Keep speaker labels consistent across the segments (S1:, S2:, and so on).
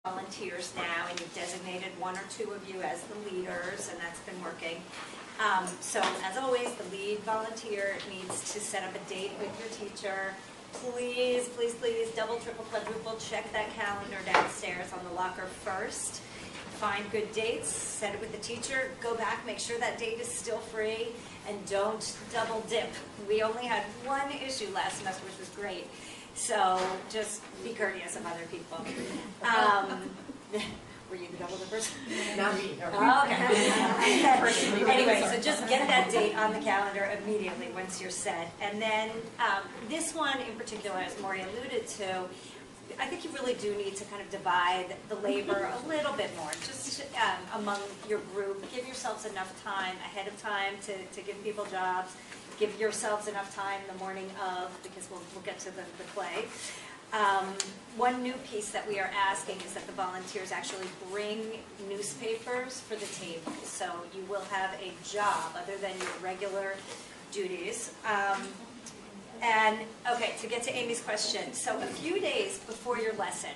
S1: volunteers now, and you've designated one or two of you as the leaders, and that's been working. So as always, the lead volunteer needs to set up a date with your teacher. Please, please, please, double, triple, quadruple, check that calendar downstairs on the locker first. Find good dates, set it with the teacher, go back, make sure that date is still free, and don't double dip. We only had one issue last semester, which was great. So just be courteous of other people. Were you the double dippers?
S2: Not me.
S1: Oh, okay. Anyway, so just get that date on the calendar immediately once you're set. And then this one in particular, as Maury alluded to, I think you really do need to kind of divide the labor a little bit more, just among your group. Give yourselves enough time ahead of time to give people jobs. Give yourselves enough time the morning of, because we'll get to the play. One new piece that we are asking is that the volunteers actually bring newspapers for the table. So you will have a job other than your regular duties. And okay, to get to Amy's question, so a few days before your lesson,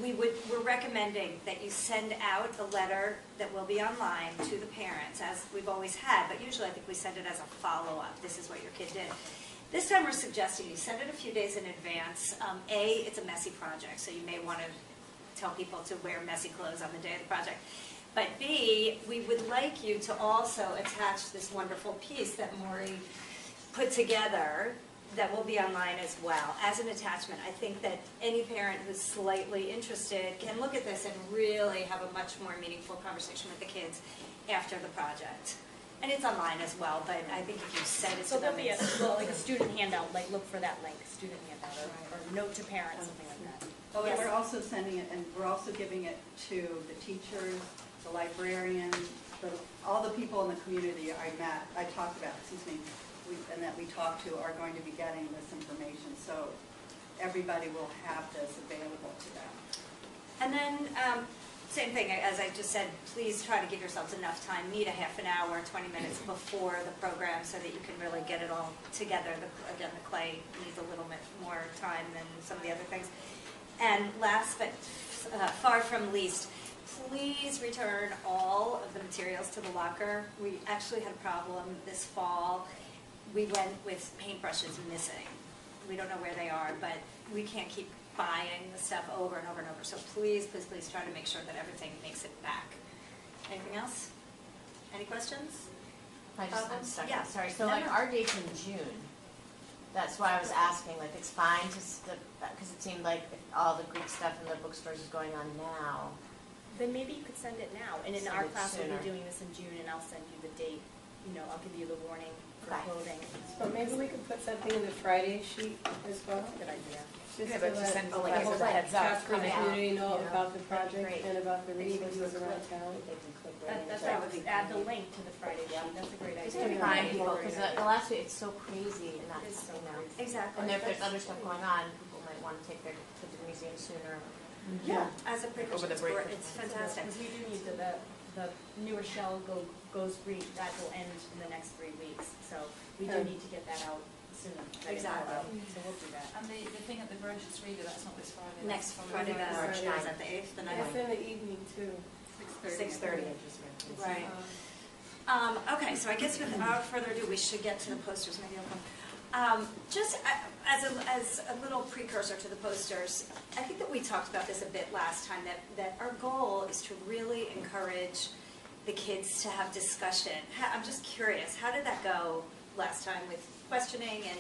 S1: we're recommending that you send out a letter that will be online to the parents, as we've always had, but usually I think we send it as a follow-up. This is what your kid did. This time we're suggesting you send it a few days in advance. A, it's a messy project, so you may want to tell people to wear messy clothes on the day of the project. But B, we would like you to also attach this wonderful piece that Maury put together that will be online as well as an attachment. I think that any parent who's slightly interested can look at this and really have a much more meaningful conversation with the kids after the project. And it's online as well, but I think if you send it to them,
S3: there'll be like a student handout, like look for that link, student handout, or note to parents, something like that.
S4: Well, yes. We're also sending it, and we're also giving it to the teachers, the librarians, all the people in the community I talked about, and that we talked to are going to be getting this information. So everybody will have this available to them.
S1: And then, same thing, as I just said, please try to give yourselves enough time. Meet a half an hour, 20 minutes before the program so that you can really get it all together. Again, the clay needs a little bit more time than some of the other things. And last but far from least, please return all of the materials to the locker. We actually had a problem this fall. We went with paintbrushes missing. We don't know where they are, but we can't keep buying the stuff over and over and over. So please, please, please try to make sure that everything makes it back. Anything else? Any questions?
S2: I'm stuck.
S1: Yeah.
S2: Sorry. So like our date's in June. That's why I was asking. Like it's fine to because it seemed like all the Greek stuff in the bookstores is going on now.
S3: Then maybe you could send it now. And in our class, we'll be doing this in June, and I'll send you the date. You know, I'll give you the warning for clothing.
S5: So maybe we could put something in the Friday sheet as well.
S3: Good idea.
S5: Just
S2: yeah,
S5: to
S2: but just send
S5: let
S2: as a heads up.
S5: the community know about the project
S2: great.
S5: and about the resources around town.
S3: That's right. We'll add the link to the Friday sheet. That's a great idea.
S2: Just to find people, because the last week it's so crazy and not
S3: so
S2: now.
S1: Exactly.
S2: And if there's other stuff going on, people might want to take their to the museum sooner.
S1: Yeah, as a precaution,
S2: Over the break.
S1: it's fantastic.
S3: Because we do need the newer shell goes Greek. That will end in the next 3 weeks. So we do need to get that out sooner.
S1: Exactly.
S3: So we'll do that.
S6: And the thing at the Grotius Reader, that's not this Friday.
S1: Next Friday, that's
S5: March
S1: March 9th. Is that the 8th, the 9th?
S5: It's in the evening too.
S1: 6:30. Right. Okay, so I guess without further ado, we should get to the posters. Maybe I'll come. Just as a little precursor to the posters, I think that we talked about this a bit last time, that our goal is to really encourage the kids to have discussion. I'm just curious, how did that go last time with questioning, and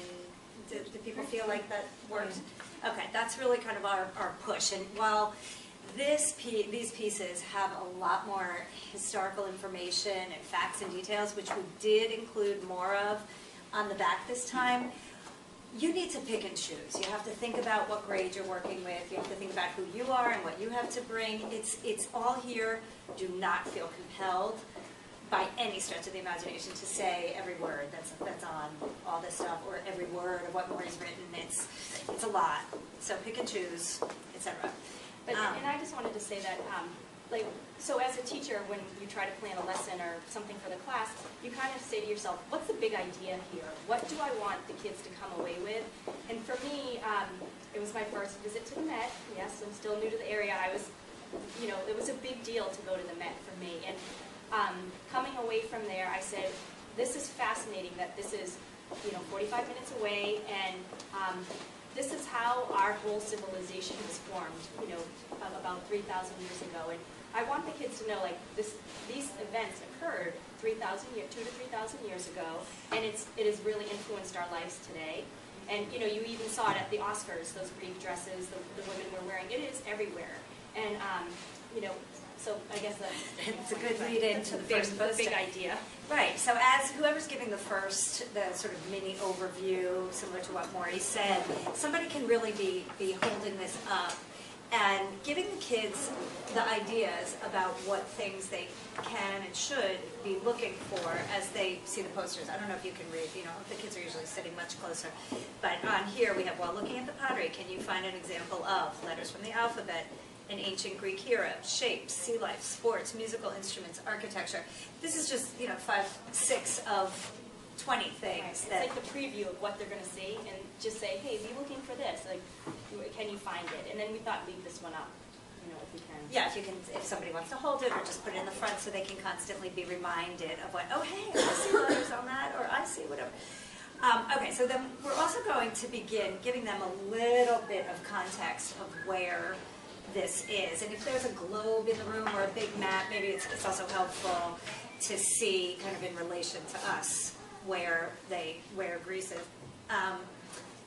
S1: did people feel like that worked? Okay, that's really kind of our push. And while these pieces have a lot more historical information and facts and details, which we did include more of on the back this time, you need to pick and choose. You have to think about what grade you're working with. You have to think about who you are and what you have to bring. It's all here. Do not feel compelled by any stretch of the imagination to say every word that's on all this stuff, or every word of what Maury's written. It's a lot. So pick and choose, etc.
S3: But and I just wanted to say that, so as a teacher, when you try to plan a lesson or something for the class, you kind of say to yourself, what's the big idea here? What do I want the kids to come away with? And for me, it was my first visit to the Met. Yes, I'm still new to the area. I was it was a big deal to go to the Met for me. And coming away from there, I said, this is fascinating that this is, 45 minutes away, and this is how our whole civilization was formed, about 3,000 years ago. And I want the kids to know, like, these events occurred 2 to 3,000 years ago, and it has really influenced our lives today. And, you even saw it at the Oscars, those Greek dresses the women were wearing. It is everywhere. And, so I guess
S1: It's a good lead into the first
S3: big
S1: poster.
S3: idea.
S1: Right, so as whoever's giving the sort of mini overview, similar to what Maury said, somebody can really be holding this up and giving the kids the ideas about what things they can and should be looking for as they see the posters. I don't know if you can read, the kids are usually sitting much closer. But on here we have, while looking at the pottery, can you find an example of letters from the alphabet, an ancient Greek hero, shapes, sea life, sports, musical instruments, architecture. This is just, 5, 6 of 20 things.
S3: It's
S1: That,
S3: like the preview of what they're going to see, and just say, hey, be looking for this. Like, can you find it? And then we thought, leave this one up, if we can.
S1: yeah, if somebody wants to hold it, or just put it in the front so they can constantly be reminded of what, oh, hey, I see letters on that, or I see whatever. Okay, so then we're also going to begin giving them a little bit of context of where this is. And if there's a globe in the room or a big map, maybe it's also helpful to see kind of in relation to us where Greece is.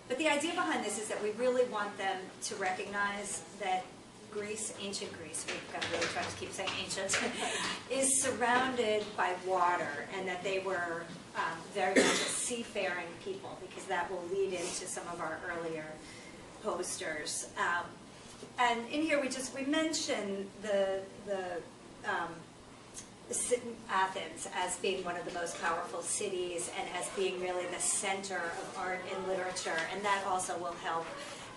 S1: But the idea behind this is that we really want them to recognize that Greece, ancient Greece, we've got to really try to keep saying ancient, is surrounded by water, and that they were very much a seafaring people, because that will lead into some of our earlier posters. And in here we mention Athens as being one of the most powerful cities and as being really the center of art and literature, and that also will help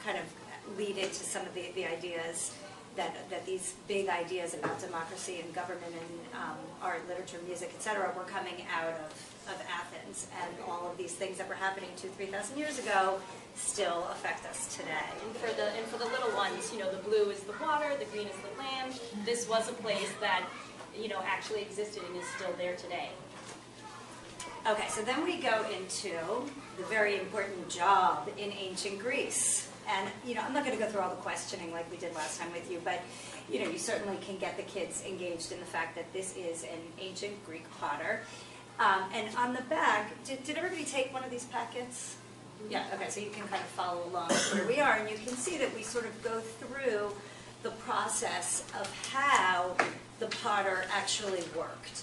S1: kind of lead into some of the ideas that these big ideas about democracy and government and art, literature, music, etc. were coming out of Athens, and all of these things that were happening 2,000-3,000 years ago still affect us today.
S3: And for the little ones, the blue is the water, the green is the land. This was a place that, actually existed and is still there today.
S1: Okay, so then we go into the very important job in ancient Greece. And, I'm not going to go through all the questioning like we did last time with you, but, you certainly can get the kids engaged in the fact that this is an ancient Greek potter. And on the back, did everybody take one of these packets? Yeah, okay, so you can kind of follow along where we are, and you can see that we sort of go through the process of how the potter actually worked.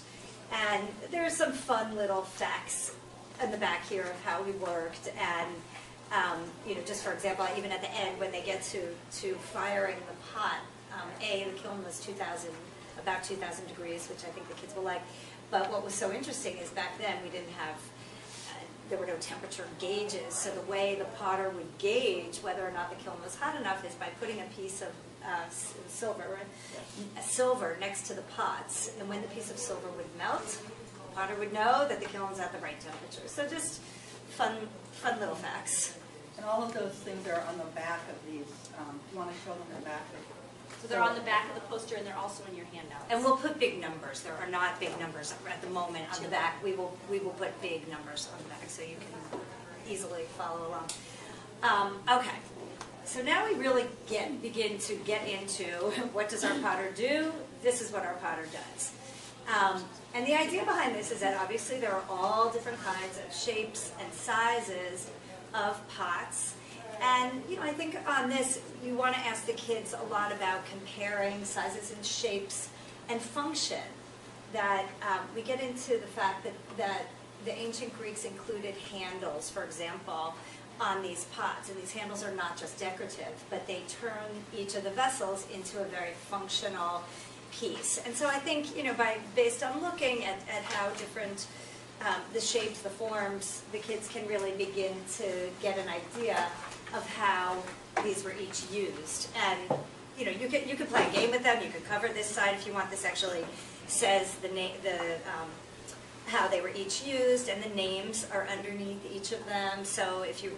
S1: And there are some fun little facts in the back here of how he worked, and just for example, even at the end when they get to firing the pot, the kiln was about 2,000 degrees, which I think the kids will like. But what was so interesting is back then we didn't have, there were no temperature gauges, so the way the potter would gauge whether or not the kiln was hot enough is by putting a piece of silver next to the pots, and when the piece of silver would melt, the potter would know that the kiln's at the right temperature. So just fun little facts.
S4: And all of those things are on the back of these. You want to show them the back of?
S3: So they're on the back of the poster, and they're also in your handouts.
S1: And we'll put big numbers. There are not big numbers at the moment on the back. We will put big numbers on the back so you can easily follow along. Okay, so now we really begin to get into what does our potter do? This is what our potter does. And the idea behind this is that obviously there are all different kinds of shapes and sizes of pots. And, I think on this, we want to ask the kids a lot about comparing sizes and shapes and function. That we get into the fact that the ancient Greeks included handles, for example, on these pots. And these handles are not just decorative, but they turn each of the vessels into a very functional piece. And so I think, based on looking at how different the shapes, the forms, the kids can really begin to get an idea of how these were each used. And you could play a game with them. You could cover this side if you want. This actually says how they were each used, and the names are underneath each of them. So if you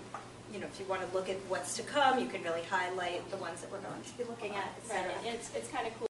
S1: want to look at what's to come, you can really highlight the ones that we're going to be looking at, etc.
S3: Right. And it's kind of cool.